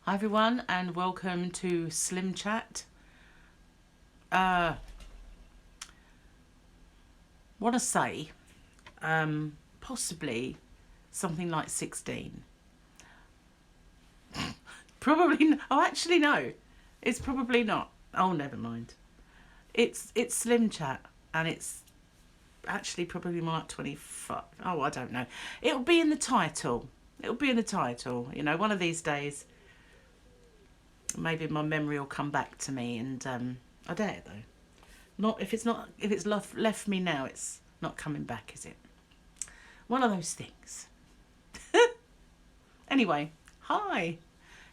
Hi everyone and welcome to SlimChat. Want to say possibly something like 16. Probably oh actually no. It's probably not. Oh never mind. It's SlimChat and it's actually probably more like 25. Oh, I don't know. It'll be in the title. It'll be in the title. You know, one of these days maybe my memory will come back to me and I doubt it though. If it's left me now, it's not coming back, is it? One of those things. Anyway, hi.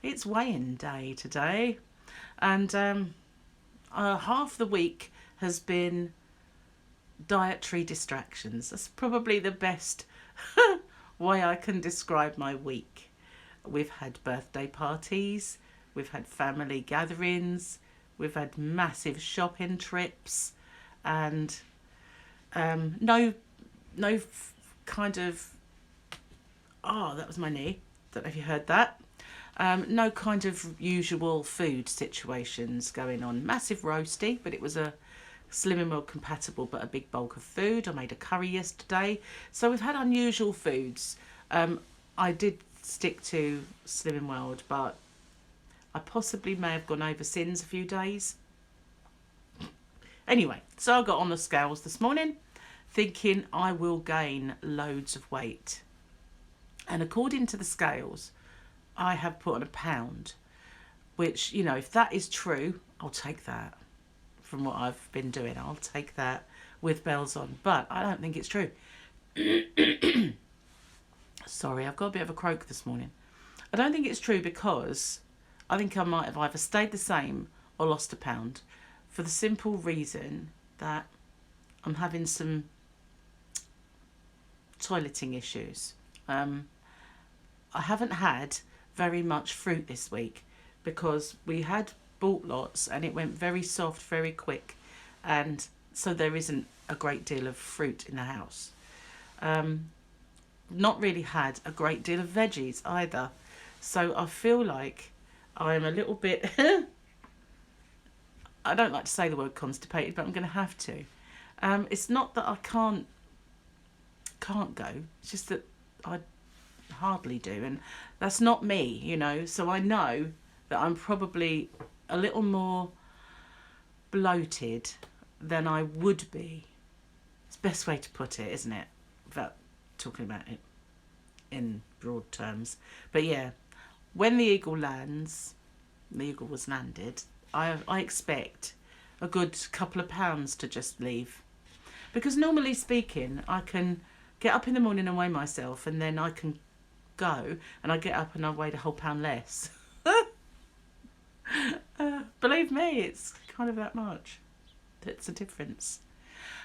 It's weighing day today, and half the week has been dietary distractions. That's probably the best way I can describe my week. We've had birthday parties, we've had family gatherings, we've had massive shopping trips, and no kind of that was my knee. Don't know if you heard that. No kind of usual food situations going on. Massive roasty, but it was a Slimming World compatible, but a big bulk of food. I made a curry yesterday, so we've had unusual foods. I did stick to Slimming World, but I possibly may have gone over sins a few days. Anyway, so I got on the scales this morning thinking I will gain loads of weight. And according to the scales, I have put on £1, which, you know, if that is true, I'll take that. From what I've been doing, I'll take that with bells on. But I don't think it's true. Sorry, I've got a bit of a croak this morning. I don't think it's true because I think I might have either stayed the same or lost £1 for the simple reason that I'm having some toileting issues. I haven't had very much fruit this week because we had bought lots and it went very soft very quick, and so there isn't a great deal of fruit in the house. Not really had a great deal of veggies either, so I feel like I'm a little bit I don't like to say the word constipated, but I'm going to have to. It's not that I can't go, it's just that I hardly do, and that's not me, you know. So I know that I'm probably a little more bloated than I would be. It's the best way to put it, isn't it, without talking about it in broad terms. But yeah, when the eagle lands, the eagle was landed, I expect a good couple of pounds to just leave, because normally speaking I can get up in the morning and weigh myself, and then I can go and I get up and I weigh a whole pound less. Believe me, it's kind of that much. That's a difference.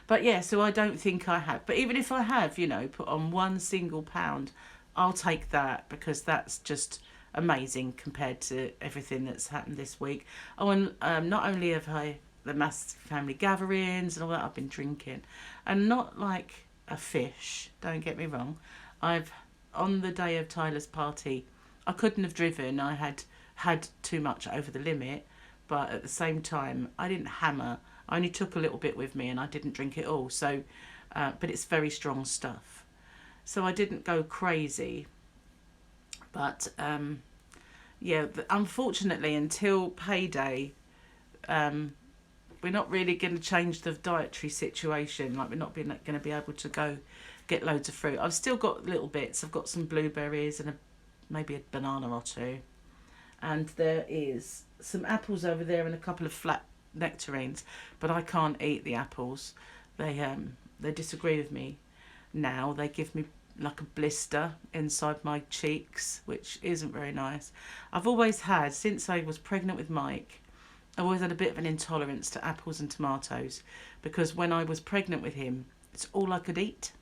But yeah, so I don't think I have. But even if I have, you know, put on one single pound, I'll take that, because that's just amazing compared to everything that's happened this week. Oh, and not only have I the massive family gatherings and all that, I've been drinking, and not like a fish, don't get me wrong. On the day of Tyler's party, I couldn't have driven. I had too much over the limit, but at the same time I didn't hammer. I only took a little bit with me and I didn't drink it all. So but it's very strong stuff, so I didn't go crazy. But yeah, unfortunately until payday, we're not really going to change the dietary situation. Like, we're not going to be able to go get loads of fruit. I've still got little bits. I've got some blueberries and maybe a banana or two. And there is some apples over there and a couple of flat nectarines. But I can't eat the apples. They disagree with me now. They give me like a blister inside my cheeks, which isn't very nice. I've always had, since I was pregnant with Mike, I've always had a bit of an intolerance to apples and tomatoes, because when I was pregnant with him, it's all I could eat.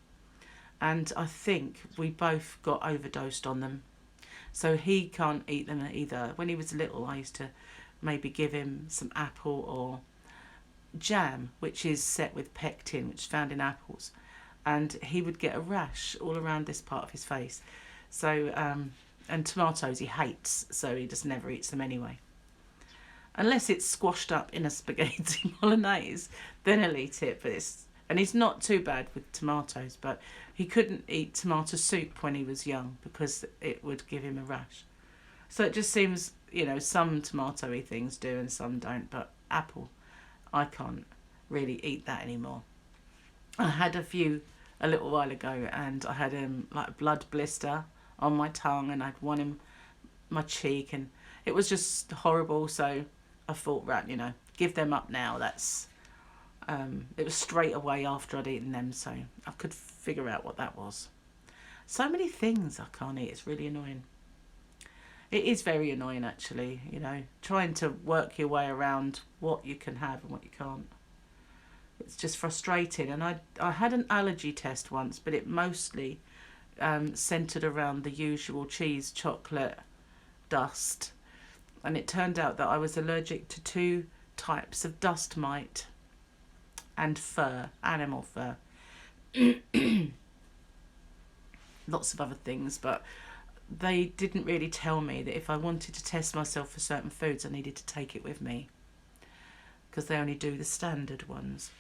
And I think we both got overdosed on them. So he can't eat them either. When he was little, I used to maybe give him some apple or jam, which is set with pectin, which is found in apples. And he would get a rash all around this part of his face. So And tomatoes he hates, so he just never eats them anyway. Unless it's squashed up in a spaghetti bolognese, then he'll eat it. And he's not too bad with tomatoes, but he couldn't eat tomato soup when he was young because it would give him a rash. So it just seems, some tomatoey things do and some don't, but apple, I can't really eat that anymore. I had a little while ago, and I had like a blood blister on my tongue, and I'd one in my cheek, and it was just horrible. So I thought, right, give them up now. It was straight away after I'd eaten them, so I could figure out what that was. So many things I can't eat. It's really annoying. It is very annoying, actually, trying to work your way around what you can have and what you can't. It's just frustrating. And I had an allergy test once, but it mostly centred around the usual cheese, chocolate, dust. And it turned out that I was allergic to 2 types of dust mite and fur, animal fur. Lots of other things, but they didn't really tell me that if I wanted to test myself for certain foods, I needed to take it with me, because they only do the standard ones.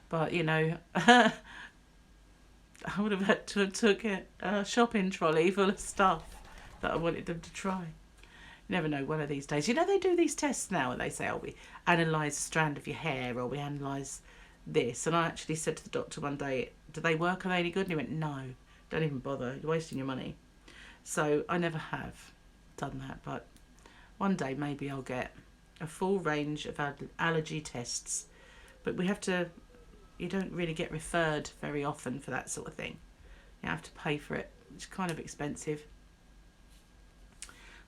But, I would have had to have took a shopping trolley full of stuff that I wanted them to try. You never know, one of these days. They do these tests now, and they say, we analyse a strand of your hair, or we analyse this. And I actually said to the doctor one day, do they work? Are they any good? And he went, no, don't even bother. You're wasting your money. So I never have done that. But one day maybe I'll get a full range of allergy tests. But you don't really get referred very often for that sort of thing. You have to pay for it. It's kind of expensive,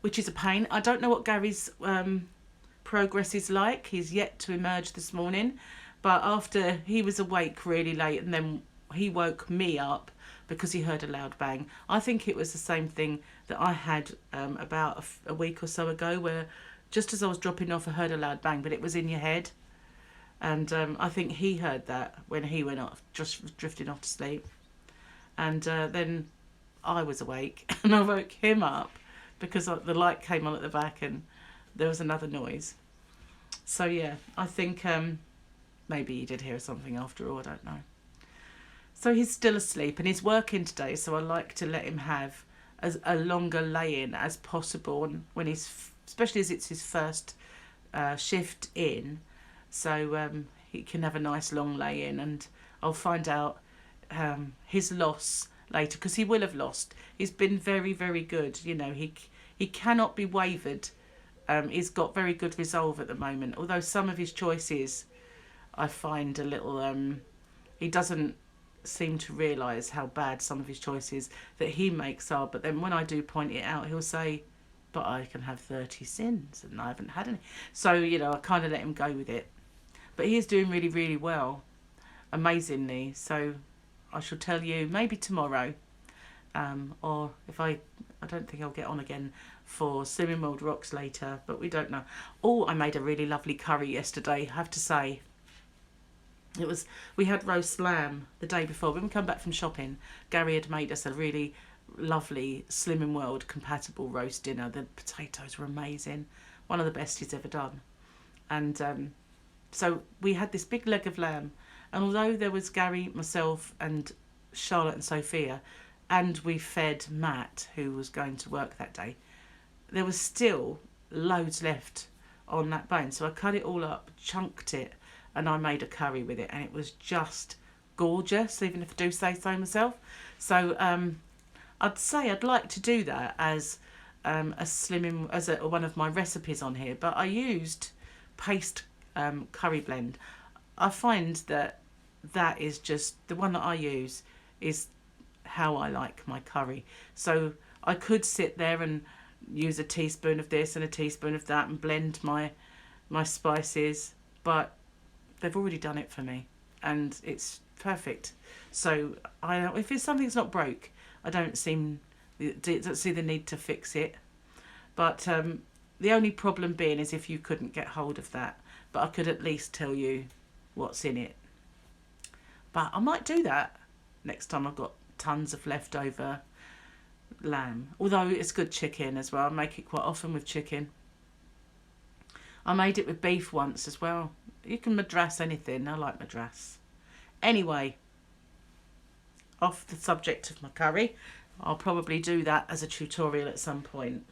which is a pain. I don't know what Gary's progress is like. He's yet to emerge this morning. But after he was awake really late, and then he woke me up because he heard a loud bang. I think it was the same thing that I had about a week or so ago, where just as I was dropping off, I heard a loud bang, but it was in your head. And I think he heard that when he went off, just drifting off to sleep. And then I was awake and I woke him up because the light came on at the back and there was another noise. So yeah, I think maybe he did hear something after all, I don't know. So he's still asleep and he's working today, so I like to let him have a longer lay-in as possible, and when especially as it's his first shift in, so he can have a nice long lay-in, and I'll find out his loss later, because he will have lost. He's been very, very good. He cannot be wavered. He's got very good resolve at the moment, although some of his choices I find a little... he doesn't seem to realise how bad some of his choices that he makes are, but then when I do point it out, he'll say, but I can have 30 sins and I haven't had any. So, I kind of let him go with it. But he is doing really, really well, amazingly. So I shall tell you maybe tomorrow, or if I don't think I'll get on again for Slimming World Rocks later, but we don't know. Oh, I made a really lovely curry yesterday, I have to say. We had roast lamb the day before. When we come back from shopping, Gary had made us a really lovely Slimming World compatible roast dinner. The potatoes were amazing, one of the best he's ever done. And so we had this big leg of lamb, and although there was Gary, myself and Charlotte and Sophia, and we fed Matt, who was going to work that day, there was still loads left on that bone. So I cut it all up, chunked it, and I made a curry with it, and it was just gorgeous, even if I do say so myself. So I'd say I'd like to do that as one of my recipes on here, but I used paste curry blend. I find that is just the one that I use is how I like my curry. So I could sit there and use a teaspoon of this and a teaspoon of that and blend my spices, but they've already done it for me and it's perfect. So if it's something that's not broke, I don't see the need to fix it. But the only problem being is if you couldn't get hold of that, but I could at least tell you what's in it. But I might do that next time I've got tons of leftover lamb. Although it's good chicken as well. I make it quite often with chicken. I made it with beef once as well. You can madras anything. I like madras. Anyway, off the subject of my curry. I'll probably do that as a tutorial at some point.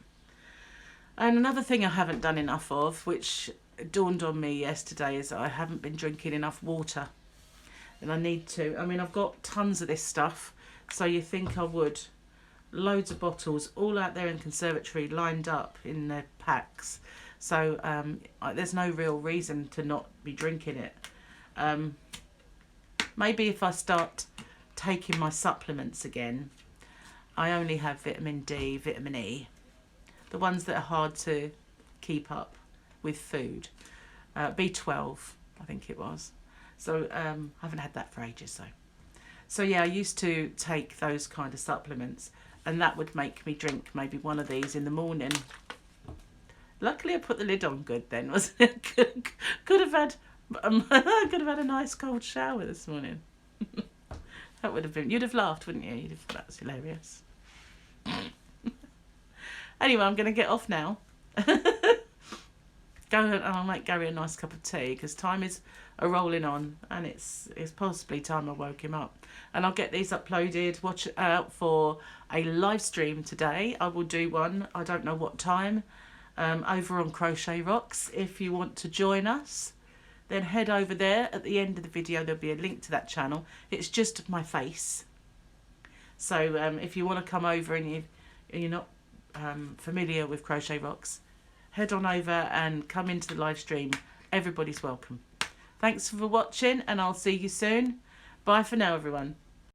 And another thing I haven't done enough of, which dawned on me yesterday, is that I haven't been drinking enough water. And I need to. I mean, I've got tons of this stuff, so you think I would. Loads of bottles all out there in the conservatory, lined up in their packs. So there's no real reason to not be drinking it. Maybe if I start taking my supplements again. I only have vitamin D, vitamin E. The ones that are hard to keep up with food. B12, I think it was. So I haven't had that for ages though. So yeah, I used to take those kind of supplements, and that would make me drink maybe one of these in the morning. Luckily I put the lid on good then, wasn't it? Could have had a nice cold shower this morning. That would have been, you'd have laughed, wouldn't you? You'd have thought that was hilarious. Anyway, I'm going to get off now. Go and I'll make Gary a nice cup of tea, because time is rolling on, and it's possibly time I woke him up. And I'll get these uploaded. Watch out for a live stream today. I will do one, I don't know what time, over on Crochet Rocks. If you want to join us, then head over there. At the end of the video there'll be a link to that channel. It's just my face. So if you want to come over and you're not familiar with Crochet Rocks, head on over and come into the live stream. Everybody's welcome. Thanks for watching, and I'll see you soon. Bye for now, everyone.